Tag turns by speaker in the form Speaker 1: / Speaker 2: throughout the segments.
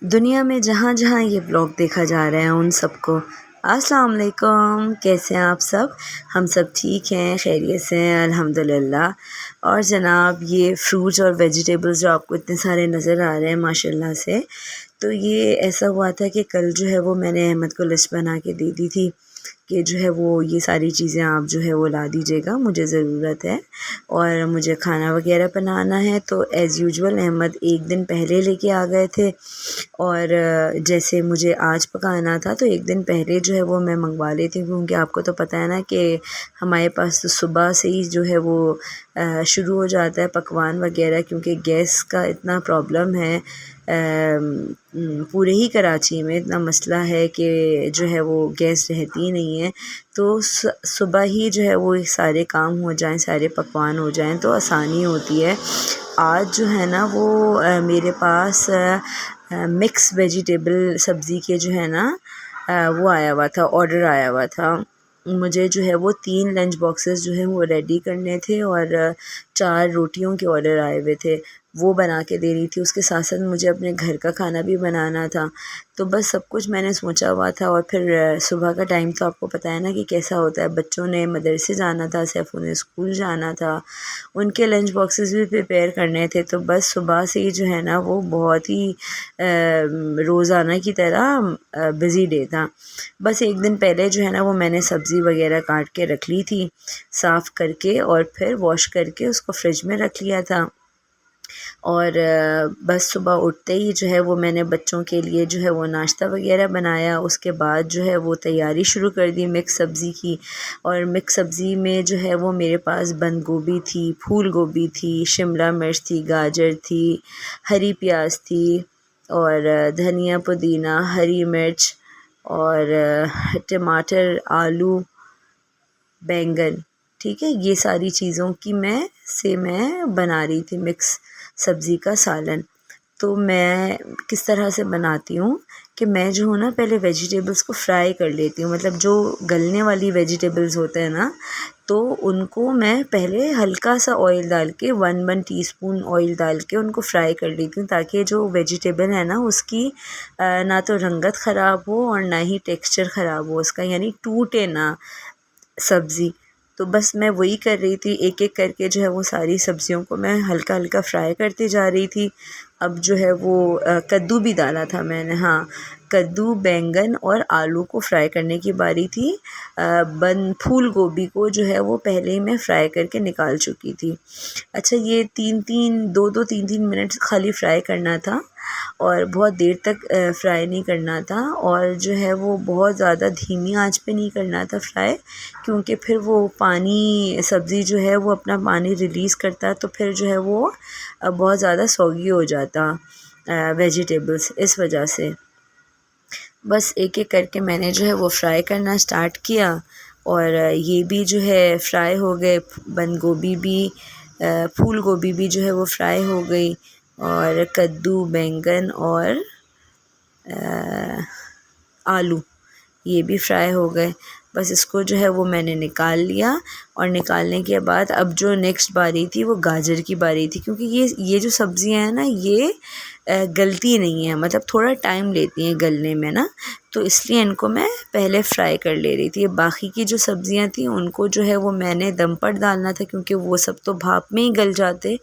Speaker 1: दुनिया में जहाँ-जहाँ ये ब्लॉग देखा जा रहा है उन सबको अस्सलाम वालेकुम। कैसे हैं आप सब? हम सब ठीक हैं, खैरियत से हैं अल्हम्दुलिल्लाह। और जनाब ये फ्रूट्स और वेजिटेबल्स जो आपको इतने सारे नज़र आ रहे हैं माशाल्लाह से, तो ये ऐसा हुआ था कि कल जो है वो मैंने अहमद को लिस्ट बना के दे दी थी कि जो है वो ये सारी चीज़ें आप जो है वो ला दीजिएगा, मुझे ज़रूरत है और मुझे खाना वगैरह बनाना है। तो एज़ यूजुअल अहमद एक दिन पहले लेके आ गए थे और जैसे मुझे आज पकाना था तो एक दिन पहले जो है वो मैं मंगवा लेती हूँ, क्योंकि आपको तो पता है ना कि हमारे पास तो सुबह से ही जो है वो शुरू हो जाता है पकवान वगैरह, क्योंकि गैस का इतना प्रॉब्लम है। पूरे ही कराची में इतना मसला है कि जो है वो गैस रहती नहीं है, तो सुबह ही जो है वो सारे काम हो जाएं, सारे पकवान हो जाएं तो आसानी होती है। आज जो है ना वो मेरे पास मिक्स वेजिटेबल सब्ज़ी के जो है ना वो आया हुआ था, ऑर्डर आया हुआ था। मुझे जो है वो 3 लंच बॉक्सेस जो हैं वो रेडी करने थे और 4 रोटियों के ऑर्डर आए हुए थे, वो बना के देनी थी। उसके साथ साथ मुझे अपने घर का खाना भी बनाना था, तो बस सब कुछ मैंने सोचा हुआ था। और फिर सुबह का टाइम तो आपको पता है ना कि कैसा होता है, बच्चों ने मदरसे जाना था, सैफू ने स्कूल जाना था, उनके लंच बॉक्सेस भी प्रिपेयर करने थे। तो बस सुबह से ही जो है ना वो बहुत ही रोज़ाना की तरह बिज़ी डे था। बस एक दिन पहले जो है ना वो मैंने सब्ज़ी वगैरह काट के रख ली थी, साफ़ करके, और फिर वॉश करके उसको फ्रिज में रख लिया था। और बस सुबह उठते ही जो है वो मैंने बच्चों के लिए जो है वो नाश्ता वगैरह बनाया। उसके बाद जो है वो तैयारी शुरू कर दी मिक्स सब्ज़ी की। और मिक्स सब्ज़ी में जो है वो मेरे पास बंद गोभी थी, फूल गोभी थी, शिमला मिर्च थी, गाजर थी, हरी प्याज थी, और धनिया पुदीना, हरी मिर्च, और टमाटर, आलू, बैंगन। ठीक है, ये सारी चीज़ों की मैं बना रही थी मिक्स सब्ज़ी का सालन। तो मैं किस तरह से बनाती हूँ कि मैं जो हूँ ना पहले वेजिटेबल्स को फ्राई कर लेती हूँ, मतलब जो गलने वाली वेजिटेबल्स होते हैं ना, तो उनको मैं पहले हल्का सा ऑयल डाल के 1 टीस्पून ऑयल डाल के उनको फ्राई कर लेती हूँ, ताकि जो वेजिटेबल है ना उसकी ना तो रंगत ख़राब हो और ना ही टेक्सचर ख़राब हो उसका, यानी टूटे ना सब्ज़ी। तो बस मैं वही कर रही थी, एक-एक करके जो है वो सारी सब्ज़ियों को मैं हल्का-हल्का फ्राई करती जा रही थी। अब जो है वो कद्दू भी डाला था मैंने, हाँ, कद्दू, बैंगन और आलू को फ्राई करने की बारी थी। फूल गोभी को जो है वो पहले ही मैं फ्राई करके निकाल चुकी थी। अच्छा, ये 3-3 2-2 3-3 मिनट खाली फ्राई करना था और बहुत देर तक फ्राई नहीं करना था, और जो है वो बहुत ज़्यादा धीमी आंच पे नहीं करना था फ्राई, क्योंकि फिर वो पानी सब्ज़ी जो है वो अपना पानी रिलीज़ करता है, तो फिर जो है वो बहुत ज़्यादा सॉगी हो जाता वेजिटेबल्स, इस वजह से। बस एक-एक करके मैंने जो है वो फ्राई करना स्टार्ट किया, और ये भी जो है फ्राई हो गए, बंद गोभी भी, फूल गोभी भी जो है वो फ्राई हो गई, और कद्दू, बैंगन और आलू ये भी फ्राई हो गए। बस इसको जो है वो मैंने निकाल लिया, और निकालने के बाद अब जो नेक्स्ट बारी थी वो गाजर की बारी थी, क्योंकि ये जो सब्ज़ियां हैं ना ये गलती नहीं है, मतलब थोड़ा टाइम लेती हैं गलने में ना, तो इसलिए इनको मैं पहले फ्राई कर ले रही थी। बाकी की जो सब्ज़ियां थी उनको जो है वो मैंने दम पर डालना था, क्योंकि वो सब तो भाप में ही गल जाते।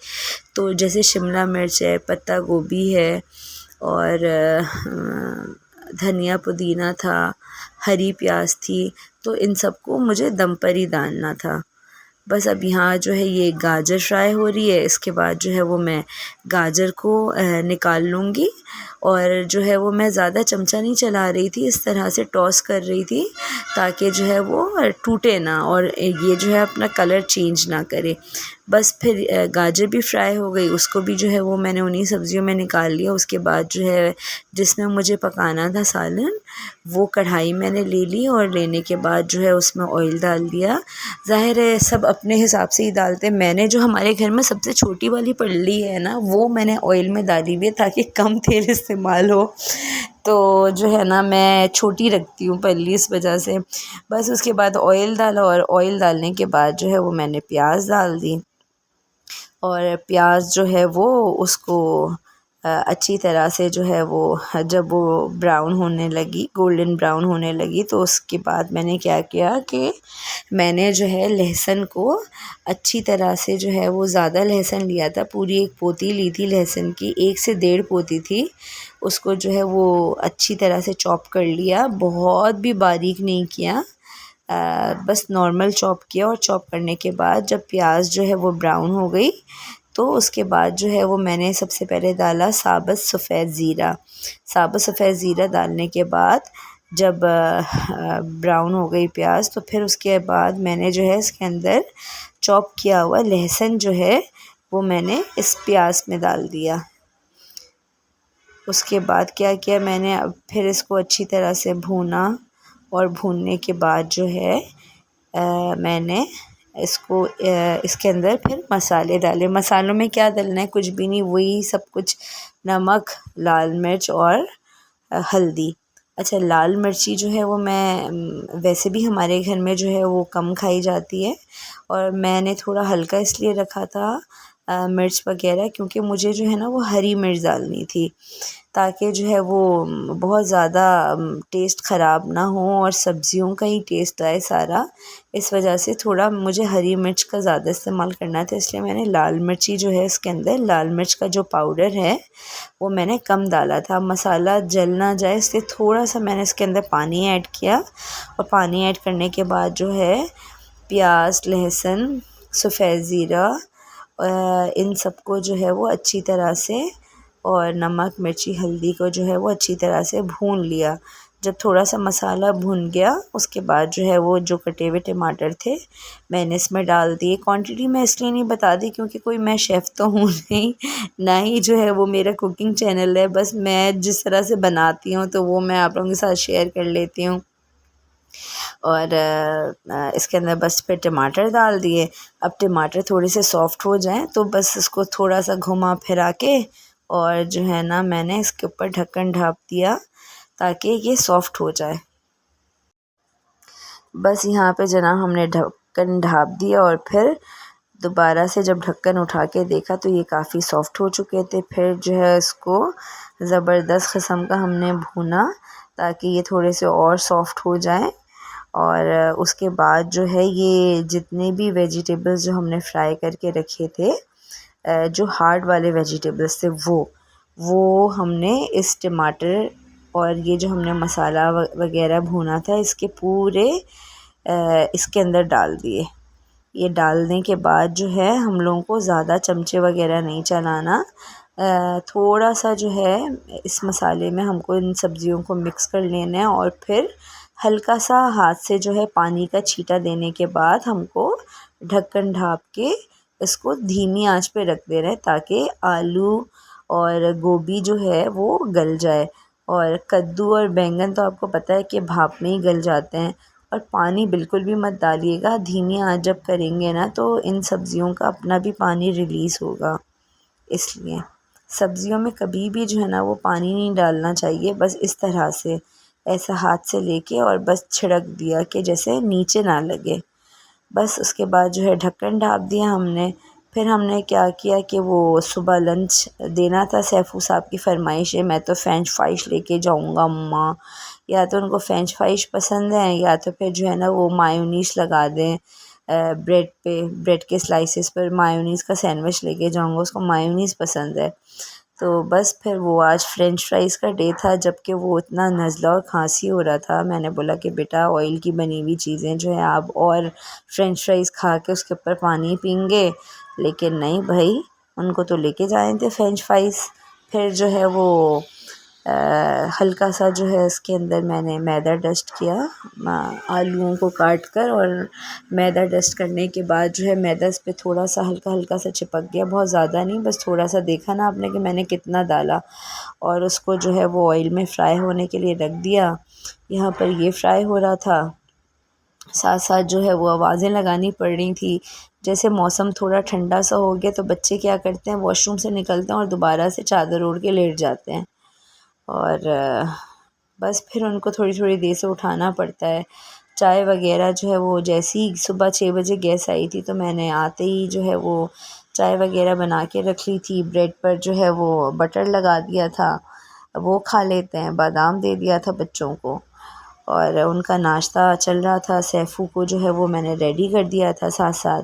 Speaker 1: तो जैसे शिमला मिर्च है, पत्ता गोभी है, और धनिया पुदीना था, हरी प्याज थी, तो इन सबको मुझे दम पर ही डालना था। बस अब यहाँ जो है ये गाजर फ्राई हो रही है, इसके बाद जो है वो मैं गाजर को निकाल लूँगी, और जो है वो मैं ज़्यादा चमचा नहीं चला रही थी, इस तरह से टॉस कर रही थी ताकि जो है वो टूटे ना और ये जो है अपना कलर चेंज ना करे। बस फिर गाजर भी फ्राई हो गई, उसको भी जो है वो मैंने उन्हीं सब्ज़ियों में निकाल लिया। उसके बाद जो है जिसमें मुझे पकाना था सालन, वो कढ़ाई मैंने ले ली, और लेने के बाद जो है उसमें ऑयल डाल दिया। ज़ाहिर है सब अपने हिसाब से ही डालते हैं, मैंने जो हमारे घर में सबसे छोटी वाली पल्ली है ना वो मैंने ऑयल में डाली हुई है ताकि कम तेल इस्तेमाल हो, तो जो है ना मैं छोटी रखती हूँ पल्ली, इस वजह से। बस उसके बाद ऑयल डाला, और ऑयल डालने के बाद जो है वो मैंने प्याज डाल दी, और प्याज जो है वो उसको अच्छी तरह से जो है वो जब वो ब्राउन होने लगी, गोल्डन ब्राउन होने लगी, तो उसके बाद मैंने क्या किया कि मैंने जो है लहसुन को अच्छी तरह से जो है वो ज़्यादा लहसुन लिया था, पूरी एक पोती ली थी लहसुन की, 1 से 1.5 पोती थी। उसको जो है वो अच्छी तरह से चॉप कर लिया, बहुत भी बारीक नहीं किया, बस नॉर्मल चॉप किया। और चॉप करने के बाद जब प्याज जो है वो ब्राउन हो गई, तो उसके बाद जो है वो मैंने सबसे पहले डाला साबुत सफ़ेद ज़ीरा। साबुत सफ़ेद ज़ीरा डालने के बाद जब ब्राउन हो गई प्याज, तो फिर उसके बाद मैंने जो है इसके अंदर चॉप किया हुआ लहसुन जो है वो मैंने इस प्याज में डाल दिया। उसके बाद क्या किया मैंने, अब फिर इसको अच्छी तरह से भूना, और भूनने के बाद जो है मैंने इसके अंदर फिर मसाले डाले। मसालों में क्या डालना है, कुछ भी नहीं, वही सब कुछ, नमक, लाल मिर्च और हल्दी। अच्छा, लाल मिर्ची जो है वो मैं वैसे भी हमारे घर में जो है वो कम खाई जाती है, और मैंने थोड़ा हल्का इसलिए रखा था मिर्च वगैरह, क्योंकि मुझे जो है ना वो हरी मिर्च डालनी थी, ताकि जो है वो बहुत ज़्यादा टेस्ट ख़राब ना हो और सब्ज़ियों का ही टेस्ट आए सारा। इस वजह से थोड़ा मुझे हरी मिर्च का ज़्यादा इस्तेमाल करना था, इसलिए मैंने लाल मिर्ची जो है इसके अंदर, लाल मिर्च का जो पाउडर है वो मैंने कम डाला था। मसाला जल ना जाए इसलिए थोड़ा सा मैंने इसके अंदर पानी ऐड किया, और पानी ऐड करने के बाद जो है प्याज, लहसुन, सफ़ेद ज़ीरा, इन सबको जो है वो अच्छी तरह से, और नमक, मिर्ची, हल्दी को जो है वो अच्छी तरह से भून लिया। जब थोड़ा सा मसाला भुन गया, उसके बाद जो है वो जो कटे हुए टमाटर थे मैंने इसमें डाल दिए। क्वांटिटी मैं इसलिए नहीं बता दी क्योंकि कोई मैं शेफ़ तो हूँ नहीं, ना ही जो है वो मेरा कुकिंग चैनल है, बस मैं जिस तरह से बनाती हूँ तो वो मैं आप लोगों के साथ शेयर कर लेती हूँ। और इसके अंदर बस फिर टमाटर डाल दिए। अब टमाटर थोड़े से सॉफ़्ट हो जाएं तो बस इसको थोड़ा सा घुमा फिरा के, और जो है ना मैंने इसके ऊपर ढक्कन ढाँप दिया ताकि ये सॉफ़्ट हो जाए। बस यहाँ पे जनाब हमने ढक्कन ढाँप दिया, और फिर दोबारा से जब ढक्कन उठा के देखा तो ये काफ़ी सॉफ़्ट हो चुके थे। फिर जो है इसको ज़बरदस्त किस्म का हमने भूना ताकि ये थोड़े से और सॉफ़्ट हो जाएं। और उसके बाद जो है ये जितने भी वेजिटेबल्स जो हमने फ्राई करके रखे थे, जो हार्ड वाले वेजिटेबल्स थे, वो हमने इस टमाटर और ये जो हमने मसाला वगैरह भुना था इसके पूरे इसके अंदर डाल दिए। ये डालने के बाद जो है हम लोगों को ज़्यादा चमचे वगैरह नहीं चलाना, थोड़ा सा जो है इस मसाले में हमको इन सब्ज़ियों को मिक्स कर लेना है, और फिर हल्का सा हाथ से जो है पानी का छींटा देने के बाद हमको ढक्कन ढाँप के इसको धीमी आंच पे रख देना है ताकि आलू और गोभी जो है वो गल जाए। और कद्दू और बैंगन तो आपको पता है कि भाप में ही गल जाते हैं। और पानी बिल्कुल भी मत डालिएगा, धीमी आंच जब करेंगे ना तो इन सब्ज़ियों का अपना भी पानी रिलीज़ होगा। इसलिए सब्ज़ियों में कभी भी जो है ना वो पानी नहीं डालना चाहिए, बस इस तरह से ऐसा हाथ से लेके और बस छिड़क दिया कि जैसे नीचे ना लगे। बस उसके बाद जो है ढक्कन ढाँप दिया हमने। फिर हमने क्या किया कि वो सुबह लंच देना था, सैफू साहब की फ़रमाइश है, मैं तो फ़्रेंच फ्राइज़ लेके जाऊँगा अम्मा। या तो उनको फ़्रेंच फ्राइज़ पसंद है, या तो फिर जो है ना वो मायोनीज़ लगा दें ब्रेड पे, ब्रेड के स्लाइसेस पर मायोनीज़ का सैंडविच लेके जाऊँगा, उसको मायोनीज़ पसंद है। तो बस फिर वो आज फ़्रेंच फ्राइज़ का डे था, जबकि वो इतना नज़ला और खांसी हो रहा था। मैंने बोला कि बेटा ऑयल की बनी हुई चीज़ें जो है आप और फ़्रेंच फ्राइज़ खा के उसके ऊपर पानी पीएंगे, लेकिन नहीं भाई, उनको तो लेके जाए थे फ़्रेंच फ्राइज़। फिर जो है वो हल्का सा जो है इसके अंदर मैंने मैदा डस्ट किया, आलूओं को काट कर, और मैदा डस्ट करने के बाद जो है मैदा इस पे थोड़ा सा हल्का हल्का सा चिपक गया, बहुत ज़्यादा नहीं, बस थोड़ा सा। देखा ना आपने कि मैंने कितना डाला, और उसको जो है वो ऑयल में फ्राई होने के लिए रख दिया। यहाँ पर ये फ्राई हो रहा था, साथ साथ जो है वो आवाज़ें लगानी पड़ रही थी। जैसे मौसम थोड़ा ठंडा सा हो गया तो बच्चे क्या करते हैं, वॉशरूम से निकलते हैं और दोबारा से चादर ओढ़ के लेट जाते हैं, और बस फिर उनको थोड़ी थोड़ी देर से उठाना पड़ता है। चाय वगैरह जो है वो जैसे ही सुबह 6 बजे गैस आई थी तो मैंने आते ही जो है वो चाय वगैरह बना के रख ली थी। ब्रेड पर जो है वो बटर लगा दिया था, वो खा लेते हैं। बादाम दे दिया था बच्चों को और उनका नाश्ता चल रहा था। सैफ़ू को जो है वो मैंने रेडी कर दिया था साथ साथ,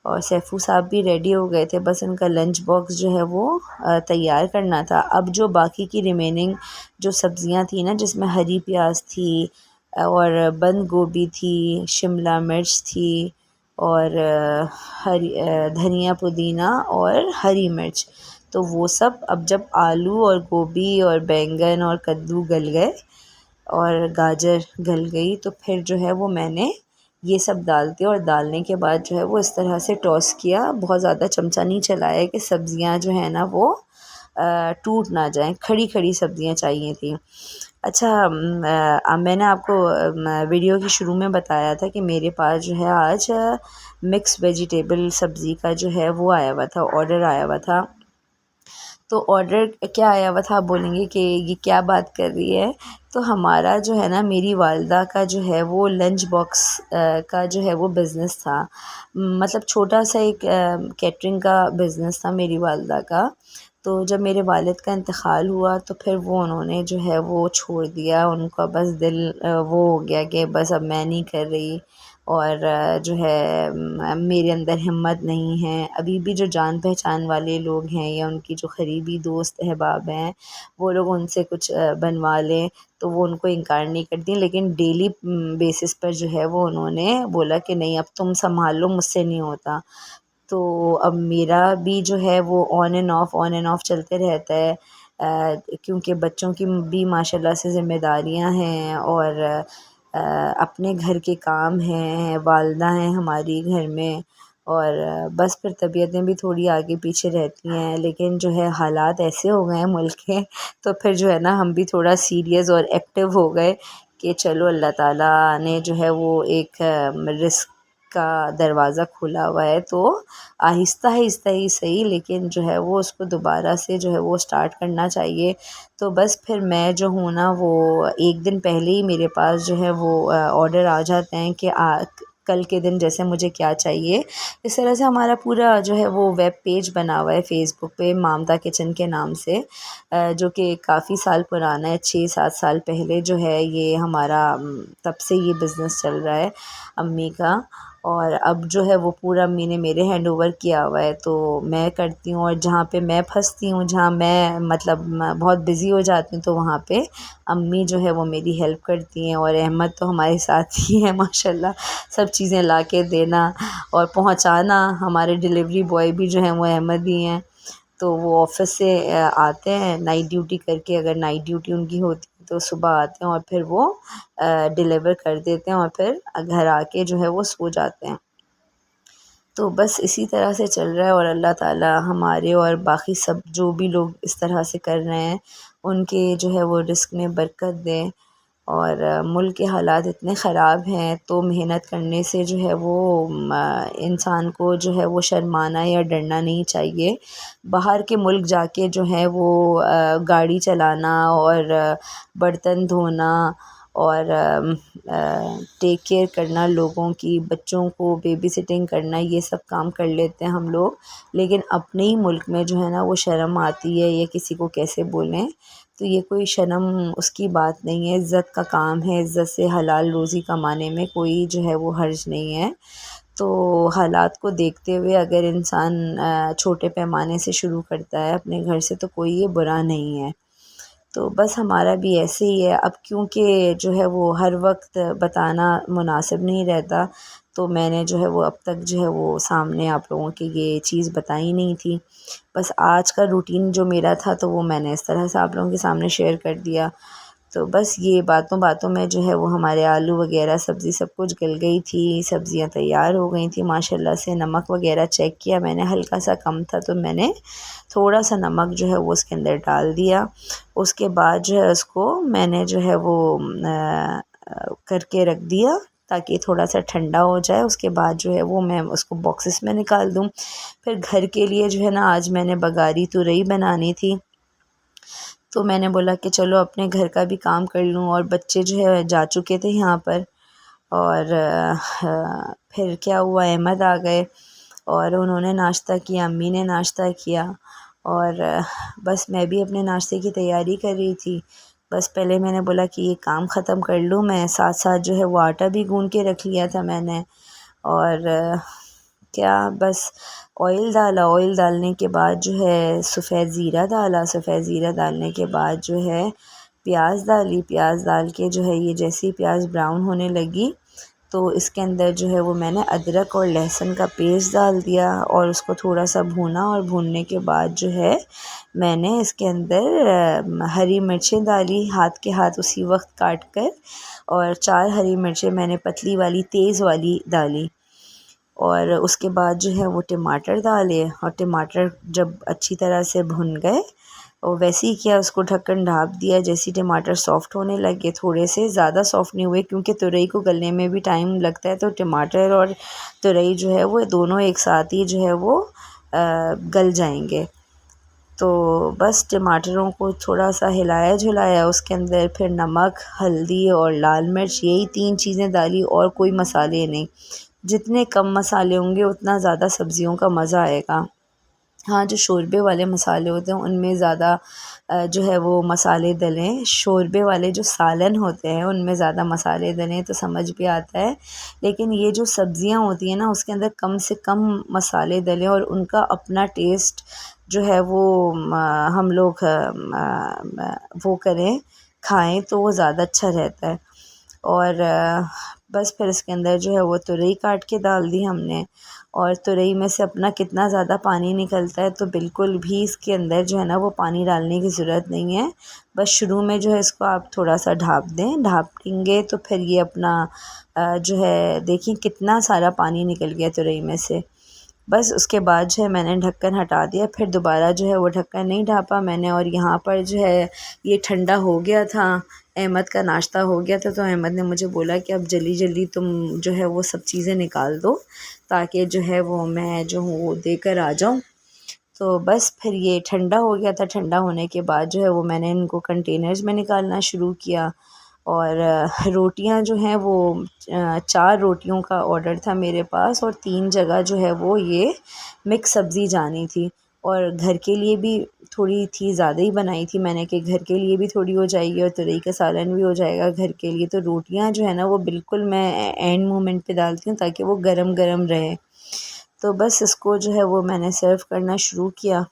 Speaker 1: और सैफ़ू साहब भी रेडी हो गए थे। बस उनका लंच बॉक्स जो है वो तैयार करना था। अब जो बाकी की रिमेनिंग जो सब्ज़ियां थी ना, जिसमें हरी प्याज थी और बंद गोभी थी, शिमला मिर्च थी और हरी धनिया पुदीना और हरी मिर्च, तो वो सब अब जब आलू और गोभी और बैंगन और कद्दू गल गए और गाजर गल गई, तो फिर जो है वो मैंने ये सब डाल दिया। और डालने के बाद जो है वो इस तरह से टॉस किया, बहुत ज़्यादा चमचा नहीं चलाया कि सब्ज़ियां जो है ना वो टूट ना जाएं। खड़ी खड़ी सब्ज़ियां चाहिए थी। अच्छा, मैंने आपको वीडियो के शुरू में बताया था कि मेरे पास जो है आज मिक्स वेजिटेबल सब्ज़ी का जो है वो आया हुआ था, ऑर्डर आया हुआ था। तो ऑर्डर क्या आया हुआ था, आप बोलेंगे कि ये क्या बात कर रही है। तो हमारा जो है ना, मेरी वालदा का जो है वो लंच बॉक्स का जो है वो बिज़नेस था। मतलब छोटा सा एक कैटरिंग का बिज़नेस था मेरी वालदा का। तो जब मेरे वालिद का इंतकाल हुआ तो फिर वो उन्होंने जो है वो छोड़ दिया। उनका बस दिल वो हो गया कि बस अब मैं नहीं कर रही, और जो है मेरे अंदर हिम्मत नहीं है। अभी भी जो जान पहचान वाले लोग हैं या उनकी जो करीबी दोस्त अहबाब हैं, वो लोग उनसे कुछ बनवा लें तो वो उनको इनकार नहीं करती, लेकिन डेली बेसिस पर जो है वो उन्होंने बोला कि नहीं, अब तुम संभाल लो, मुझसे नहीं होता। तो अब मेरा भी जो है वो ऑन एंड ऑफ चलते रहता है, क्योंकि बच्चों की भी माशाल्लाह से ज़िम्मेदारियां हैं और अपने घर के काम हैं, वालदा हैं हमारी घर में, और बस फिर तबीयतें भी थोड़ी आगे पीछे रहती हैं। लेकिन जो है हालात ऐसे हो गए हैं मुल्क के, तो फिर जो है ना हम भी थोड़ा सीरियस और एक्टिव हो गए कि चलो, अल्लाह ताला ने जो है वो एक रिस्क का दरवाज़ा खुला हुआ है, तो आहिस्ता आहिस्ता ही सही, लेकिन जो है वो उसको दोबारा से जो है वो स्टार्ट करना चाहिए। तो बस फिर मैं जो हूँ ना, वो एक दिन पहले ही मेरे पास जो है वो ऑर्डर आ जाते हैं कि कल के दिन जैसे मुझे क्या चाहिए। इस तरह से हमारा पूरा जो है वो वेब पेज बना हुआ है फ़ेसबुक पे, मामदा किचन के नाम से, जो कि काफ़ी साल पुराना है। 6-7 साल पहले जो है ये हमारा तब से ये बिज़नेस चल रहा है अम्मी का। और अब जो है वो पूरा अम्मी ने मेरे हैंड ओवर किया हुआ है, तो मैं करती हूँ। और जहाँ पे मैं फंसती हूँ, जहाँ मैं मतलब बहुत बिज़ी हो जाती हूँ, तो वहाँ पे अम्मी जो है वो मेरी हेल्प करती हैं। और अहमद तो हमारे साथ ही है माशाल्लाह, सब चीज़ें ला के देना और पहुँचाना। हमारे डिलीवरी बॉय भी जो हैं वो अहमद ही हैं। तो वो ऑफ़िस से आते हैं नाइट ड्यूटी करके, अगर नाइट ड्यूटी उनकी होती है तो सुबह आते हैं और फिर वो डिलीवर कर देते हैं और फिर घर आके जो है वो सो जाते हैं। तो बस इसी तरह से चल रहा है, और अल्लाह ताला हमारे और बाकी सब जो भी लोग इस तरह से कर रहे हैं, उनके जो है वो रिस्क में बरकत दें। और मुल्क के हालात इतने ख़राब हैं, तो मेहनत करने से जो है वो इंसान को जो है वो शर्माना या डरना नहीं चाहिए। बाहर के मुल्क जाके जो है वो गाड़ी चलाना और बर्तन धोना और टेक केयर करना लोगों की, बच्चों को बेबी सिटिंग करना, ये सब काम कर लेते हैं हम लोग। लेकिन अपने ही मुल्क में जो है ना वो शर्म आती है, या किसी को कैसे बोलें। तो ये कोई शर्म उसकी बात नहीं है, इज़्ज़त का काम है। इज़्ज़त से हलाल रोज़ी कमाने में कोई जो है वो हर्ज नहीं है। तो हालात को देखते हुए अगर इंसान छोटे पैमाने से शुरू करता है अपने घर से, तो कोई ये बुरा नहीं है। तो बस हमारा भी ऐसे ही है। अब क्योंकि जो है वो हर वक्त बताना मुनासिब नहीं रहता, तो मैंने जो है वो अब तक जो है वो सामने आप लोगों की ये चीज़ बताई नहीं थी। बस आज का रूटीन जो मेरा था, तो वो मैंने इस तरह से आप लोगों के सामने शेयर कर दिया। तो बस ये बातों बातों में जो है वो हमारे आलू वगैरह सब्ज़ी सब कुछ गल गई थी, सब्ज़ियाँ तैयार हो गई थी माशाल्लाह से। नमक वगैरह चेक किया मैंने, हल्का सा कम था, तो मैंने थोड़ा सा नमक जो है वो उसके अंदर डाल दिया। उसके बाद जो है उसको मैंने जो है वो करके रख दिया, ताकि थोड़ा सा ठंडा हो जाए। उसके बाद जो है वो मैं उसको बॉक्सेस में निकाल दूँ। फिर घर के लिए जो है ना, आज मैंने बघारी तुरई बनानी थी, तो मैंने बोला कि चलो अपने घर का भी काम कर लूँ। और बच्चे जो है जा चुके थे यहाँ पर, और फिर क्या हुआ, अहमद आ गए और उन्होंने नाश्ता किया, अम्मी ने नाश्ता किया और बस मैं भी अपने नाश्ते की तैयारी कर रही थी। बस पहले मैंने बोला कि ये काम ख़त्म कर लूँ मैं, साथ साथ जो है वो आटा भी गूँध के रख लिया था मैंने। और क्या बस ऑयल डाला, ऑयल डालने के बाद जो है सफ़ेद ज़ीरा डाला, सफ़ेद ज़ीरा डालने के बाद जो है प्याज डाली, प्याज डाल के जो है ये जैसे ही प्याज ब्राउन होने लगी तो इसके अंदर जो है वो मैंने अदरक और लहसुन का पेस्ट डाल दिया और उसको थोड़ा सा भूना और भूनने के बाद जो है मैंने इसके अंदर हरी मिर्चें डाली, हाथ के हाथ उसी वक्त काट कर, और 4 हरी मिर्चें मैंने पतली वाली तेज़ वाली डाली। और उसके बाद जो है वो टमाटर डाले और टमाटर जब अच्छी तरह से भुन गए और वैसे ही किया, उसको ढक्कन ढाँप दिया। जैसे ही टमाटर सॉफ़्ट होने लगे, थोड़े से ज़्यादा सॉफ़्ट नहीं हुए क्योंकि तुरई को गलने में भी टाइम लगता है, तो टमाटर और तुरई जो है वो दोनों एक साथ ही जो है वो गल जाएंगे। तो बस टमाटरों को थोड़ा सा हिलाया झुलाया, उसके अंदर फिर नमक, हल्दी और लाल मिर्च, यही 3 चीज़ें डाली और कोई मसाले नहीं। जितने कम मसाले होंगे उतना ज़्यादा सब्ज़ियों का मज़ा आएगा। हाँ, जो शोरबे वाले मसाले होते हैं उनमें ज़्यादा जो है वो मसाले डलें, शोरबे वाले जो सालन होते हैं उनमें ज़्यादा मसाले डलें तो समझ भी आता है। लेकिन ये जो सब्ज़ियाँ होती हैं ना उसके अंदर कम से कम मसाले डलें और उनका अपना टेस्ट जो है वो हम लोग वो करें, खाएँ तो वो ज़्यादा अच्छा रहता है। और बस फिर इसके अंदर जो है वो तुरई काट के डाल दी हमने, और तुरई में से अपना कितना ज़्यादा पानी निकलता है तो बिल्कुल भी इसके अंदर जो है ना वो पानी डालने की ज़रूरत नहीं है। बस शुरू में जो है इसको आप थोड़ा सा ढाँप दें, ढाँपेंगे तो फिर ये अपना जो है देखिए कितना सारा पानी निकल गया तुरई में से। बस उसके बाद जो है मैंने ढक्कन हटा दिया, फिर दोबारा जो है वो ढक्कन नहीं ढाँपा मैंने। और यहाँ पर जो है ये ठंडा हो गया था, अहमद का नाश्ता हो गया था, तो अहमद ने मुझे बोला कि अब जल्दी जल्दी तुम जो है वो सब चीज़ें निकाल दो ताकि जो है वो मैं जो हूँ वो देकर आ जाऊँ। तो बस फिर ये ठंडा हो गया था, ठंडा होने के बाद जो है वो मैंने इनको कंटेनर्स में निकालना शुरू किया। और रोटियां जो हैं वो 4 रोटियों का ऑर्डर था मेरे पास और 3 जगह जो है वो ये मिक्स सब्ज़ी जानी थी। और घर के लिए भी थोड़ी थी, ज़्यादा ही बनाई थी मैंने कि घर के लिए भी थोड़ी हो जाएगी और तुरई का सालन भी हो जाएगा घर के लिए। तो रोटियां जो है ना वो बिल्कुल मैं एंड मोमेंट पे डालती हूँ ताकि वो गरम गरम रहे। तो बस इसको जो है वो मैंने सर्व करना शुरू किया।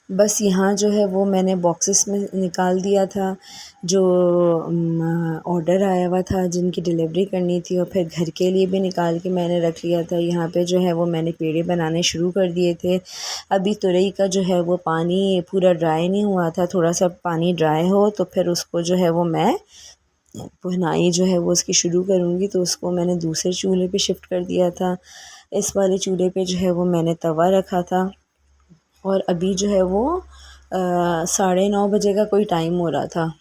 Speaker 1: बस यहाँ जो है वो मैंने बॉक्सेस में निकाल दिया था जो ऑर्डर आया हुआ था जिनकी डिलीवरी करनी थी, और फिर घर के लिए भी निकाल के मैंने रख लिया था। यहाँ पे जो है वो मैंने पेड़े बनाने शुरू कर दिए थे। अभी तुरई का जो है वो पानी पूरा ड्राई नहीं हुआ था, थोड़ा सा पानी ड्राई हो तो फिर उसको जो है वो मैं भुनाई जो है वो उसकी शुरू करूँगी। तो उसको मैंने दूसरे चूल्हे पे शिफ्ट कर दिया था। इस वाले चूल्हे पे जो है वो मैंने तवा रखा था और अभी जो है वो 9:30 बजे का कोई टाइम हो रहा था।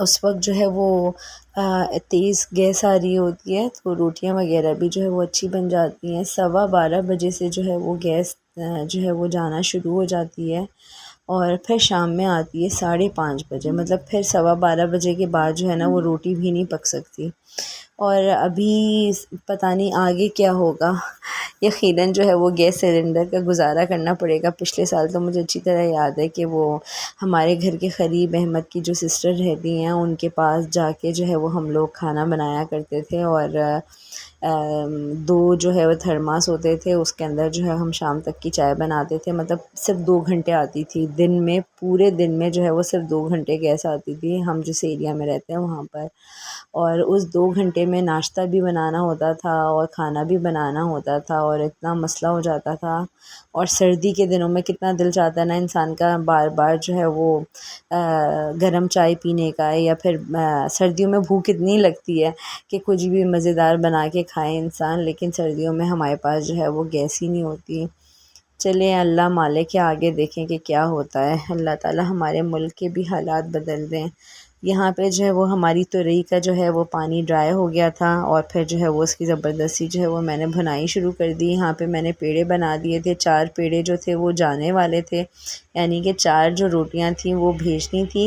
Speaker 1: उस वक्त जो है वो तेज़ गैस आ रही होती है तो रोटियां वगैरह भी जो है वो अच्छी बन जाती हैं। 12:15 बजे से जो है वो गैस जो है वो जाना शुरू हो जाती है और फिर शाम में आती है 5:30 बजे, मतलब फिर 12:15 बजे के बाद जो है ना वो रोटी भी नहीं पक सकती। और अभी पता नहीं आगे क्या होगा। यकीनन जो है वो गैस सिलेंडर का गुज़ारा करना पड़ेगा। पिछले साल तो मुझे अच्छी तरह याद है कि वो हमारे घर के क़रीब अहमद की जो सिस्टर रहती हैं उनके पास जाके जो है वो हम लोग खाना बनाया करते थे। और दो जो है वो थर्मास होते थे, उसके अंदर जो है हम शाम तक की चाय बनाते थे। मतलब सिर्फ 2 घंटे आती थी दिन में, पूरे दिन में जो है वो सिर्फ 2 घंटे गैस आती थी हम जिस एरिया में रहते हैं वहाँ पर। और उस 2 घंटे में नाश्ता भी बनाना होता था और खाना भी बनाना होता था और इतना मसला हो जाता था। और सर्दी के दिनों में कितना दिल चाहता है ना इंसान का बार बार जो है वो गरम चाय पीने का, या फिर सर्दियों में भूख इतनी लगती है कि कुछ भी मज़ेदार बना के खाए इंसान, लेकिन सर्दियों में हमारे पास जो है वो गैस ही नहीं होती। चलें अल्लाह मालिक के आगे देखें कि क्या होता है। अल्लाह ताला हमारे मुल्क के भी हालात बदल दें। यहाँ पे जो है वो हमारी तुरई का जो है वो पानी ड्राई हो गया था और फिर जो है वो उसकी ज़बरदस्ती जो है वो मैंने भुनाई शुरू कर दी। यहाँ पे मैंने पेड़े बना दिए थे, 4 पेड़े जो थे वो जाने वाले थे, यानी कि 4 जो रोटियाँ थी वो भेजनी थी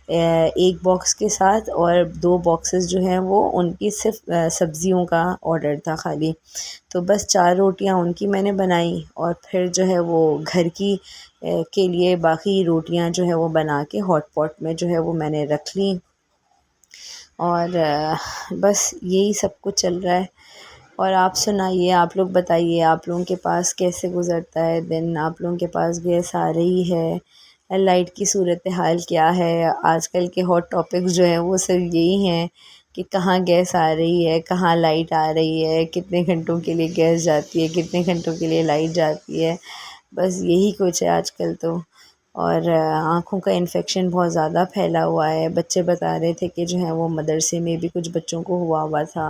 Speaker 1: एक बॉक्स के साथ, और 2 बॉक्सेस जो हैं वो उनकी सिर्फ सब्ज़ियों का ऑर्डर था खाली। तो बस 4 रोटियाँ उनकी मैंने बनाई और फिर जो है वो घर की के लिए बाकी रोटियां जो है वो बना के हॉट पॉट में जो है वो मैंने रख ली। और बस यही सब कुछ चल रहा है। और आप सुनाइए, आप लोग बताइए, आप लोगों के पास कैसे गुज़रता है दिन? आप लोगों के पास गैस आ रही है? लाइट की सूरत हाल क्या है? आजकल के हॉट टॉपिक्स जो हैं वो सिर्फ यही हैं कि कहाँ गैस आ रही है, कहाँ लाइट आ रही है, कितने घंटों के लिए गैस जाती है, कितने घंटों के लिए लाइट जाती है। बस यही कुछ है आजकल तो। और आँखों का इन्फेक्शन बहुत ज़्यादा फैला हुआ है। बच्चे बता रहे थे कि जो है वो मदरसे में भी कुछ बच्चों को हुआ हुआ था,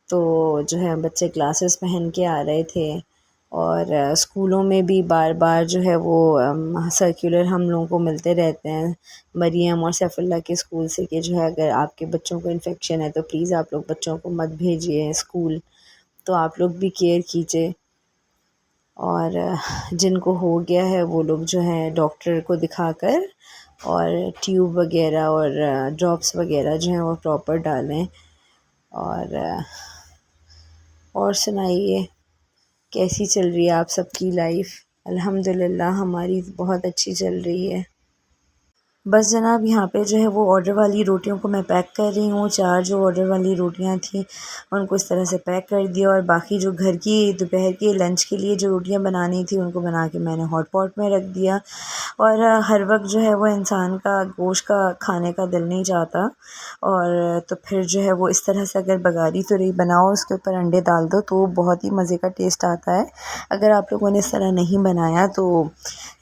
Speaker 1: तो जो है बच्चे ग्लासेस पहन के आ रहे थे। और स्कूलों में भी बार बार जो है वो सर्कुलर हम लोगों को मिलते रहते हैं मरियम और सैफुल्लाह के स्कूल से कि जो है अगर आपके बच्चों को इन्फेक्शन है तो प्लीज़ आप लोग बच्चों को मत भेजिए स्कूल, तो आप लोग भी केयर कीजिए। और जिनको हो गया है वो लोग जो है डॉक्टर को दिखाकर और ट्यूब वगैरह और ड्रॉप्स वगैरह जो हैं वो प्रॉपर डालें। और और सुनाइए, कैसी चल रही है आप सबकी लाइफ? अल्हम्दुलिल्लाह हमारी बहुत अच्छी चल रही है। बस जनाब यहाँ पे जो है वो ऑर्डर वाली रोटियों को मैं पैक कर रही हूँ। 4 जो ऑर्डर वाली रोटियाँ थी उनको इस तरह से पैक कर दिया, और बाकी जो घर की दोपहर के लंच के लिए जो रोटियाँ बनानी थी उनको बना के मैंने हॉट पॉट में रख दिया। और हर वक्त जो है वो इंसान का गोश्त का खाने का दिल नहीं चाहता, और तो फिर जो है वो इस तरह से अगर बघारी तुरई बनाओ, उसके ऊपर अंडे डाल दो तो बहुत ही मज़े का टेस्ट आता है। अगर आप लोगों ने इस तरह नहीं बनाया तो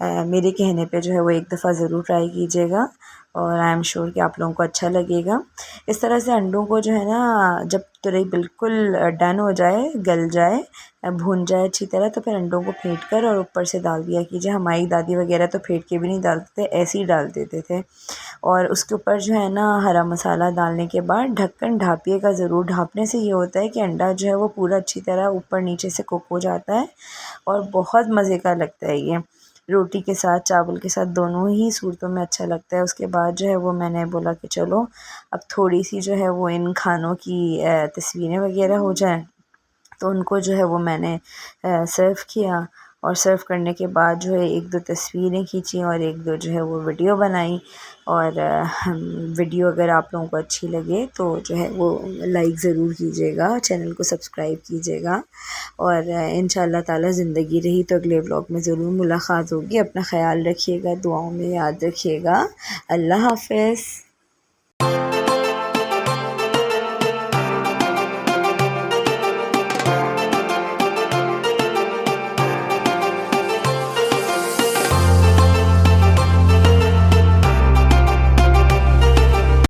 Speaker 1: मेरे कहने पे जो है वो एक दफ़ा ज़रूर ट्राई कीजिएगा, और आई एम श्योर कि आप लोगों को अच्छा लगेगा। इस तरह से अंडों को जो है ना, जब तुरई बिल्कुल डन हो जाए, गल जाए, भून जाए अच्छी तरह, तो फिर अंडों को फेंट कर और ऊपर से डाल दिया कीजिए। हमारी दादी वगैरह तो फेंट के भी नहीं डालते थे, ऐसे ही डाल देते थे। और उसके ऊपर जो है ना हरा मसाला डालने के बाद ढक्कन ढाँपिएगा ज़रूर। ढाँपने से ये होता है कि अंडा जो है वो पूरा अच्छी तरह ऊपर नीचे से कुक हो जाता है और बहुत मज़े का लगता है ये। रोटी के साथ, चावल के साथ, दोनों ही सूरतों में अच्छा लगता है। उसके बाद जो है वो मैंने बोला कि चलो अब थोड़ी सी जो है वो इन खानों की तस्वीरें वगैरह हो जाएं, तो उनको जो है वो मैंने सर्व किया। और सर्व करने के बाद जो है 1-2 तस्वीरें खींची और 1-2 जो है वो वीडियो बनाई। और वीडियो अगर आप लोगों को अच्छी लगे तो जो है वो लाइक ज़रूर कीजिएगा, चैनल को सब्सक्राइब कीजिएगा। और इंशाअल्लाह ताला ज़िंदगी रही तो अगले व्लॉग में ज़रूर मुलाकात होगी। अपना ख़याल रखिएगा, दुआओं में याद रखिएगा। अल्लाह हाफ़िज़।